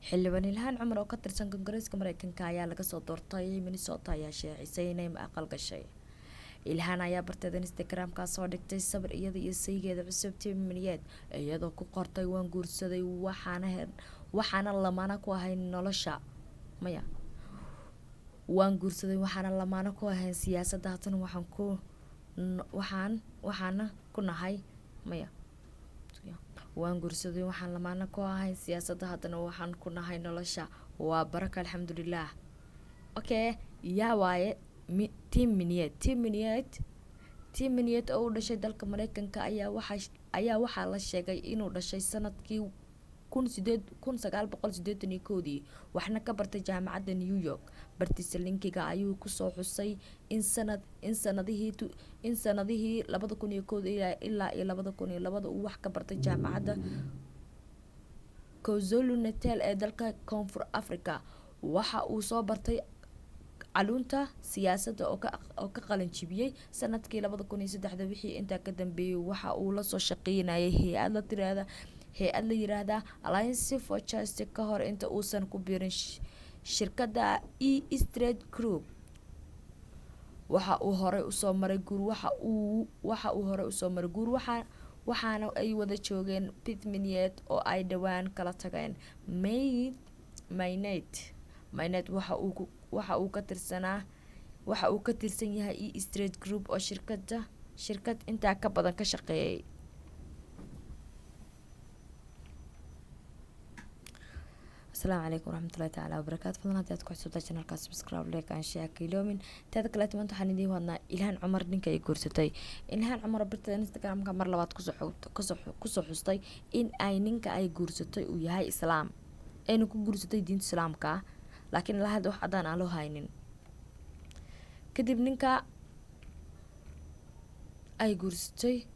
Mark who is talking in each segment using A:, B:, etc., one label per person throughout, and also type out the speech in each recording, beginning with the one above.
A: xildhibaan Ilhaan Cumar oo ka tirsan Koongareeska Mareykanka ayaa laga soo doortay Minnesota ayaa sheecisay inay aqal gashay. Ilhaan ayaa barteeda Instagram-ka soo dhigtay sawir iyada iyo saygeeda cusub Tim Miniet iyadoo ku qortay waan guursaday waxaana lamaana ku ahay nolosha maya waan guursaday waxaana lamaana ku ahay siyaasadda haatan waxaana ku nahay maya waan guursaday waxaan lamaana ku ahay siyaasadda haddana waxaan ku nahay nolosha waa baraka alxamdulilah. Okay yaa waaye Tim Miniet oo u dhashay dalka Mareykanka ayaa waxaa la sheegay inuu dhashay sanadkii 1981 waxna ka bartay jaamacadda New York. bartiisa linkiga ayuu ku soo xusay in sanadihii 2001 ilaa 2002 uu wax ka bartay jaamacadda KwaZulu-Natal ee dalka Koonfur Afrika. waxa uu soo bartay calunta siyaasadda oo ka qalin jibiyay sanadkii 2003 wixii inta ka dambeeyay waxa uu la soo shaqeynayay hay'ad la yiraahdo Alliance for Justice ka hor inta uusan ku biirin shirkadda E-Street Group. waxa uu hore u soo maray guur waxaana ay wada joogeen Pete Miniet oo ay dhawaan kala tageen. Miniet waxa uu ka tirsan yahay E-Street Group oo shirkad inta ka badan ka shaqeeyay. السلام عليكم ورحمة الله تعالى وبركاته. فضلا هدي أتكو حسوتا channel ka subscribe like and share كيلومين تاذا كلا تمانتو حاندي وانا إلهان عمر نينكا يقورستي إلهان عمر برتا انستغرام كمر لبات كسو حستي إن أي نينكا أي قورستي ويهاي إسلام أينو كو قورستي دين إسلام كا لكن لا هاد وحدان علو هاينين كدب نينكا أي قورستي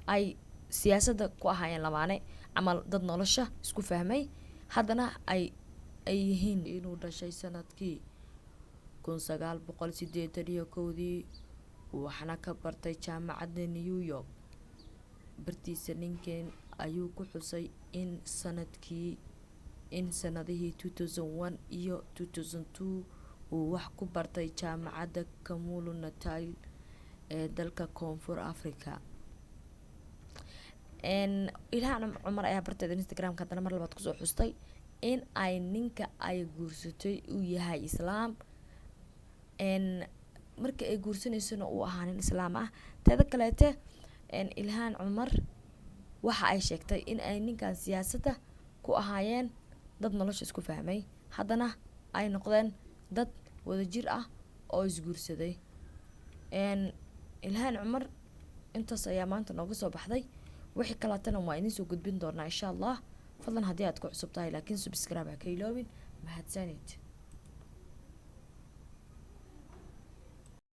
A: أي سياسة كو هايين لماني عمل ضد نولشة اسكو فهمي haddana ay yihiin inuu dhashay sanadkii 1981 waxna ka bartay jaamacadda New York. bartiisa linkin ayuu ku xusay in sanadihii 2001 iyo 2002 uu wax ku bartay jaamacadda KwaZulu-Natal ee dalka Koonfur Afrika. Ilhaan Cumar ayaa barteeda Instagram-ka haddana mar labaad kusoo xustay in ay ninka ay guursatay uu yahay islaam. markii ay guursanaysana uu ahaa nin islaam ah. teeda kaleete Ilhaan Cumar waxa ay sheegtay in ay ninkan siyaasadda ku ahaayeen dad nolosha isku fahmay haddana ay noqdeen dad wadajir ah oo isguursaday. Ilhaan Cumar intaas ayaa maanta nooga soo baxday. wixii kala tan waa idin soo gudbin doonaa insha Allah. fadlan hadii aad ku cusub tahay laakiin subscribe ha ka iloobin. mahadsanid.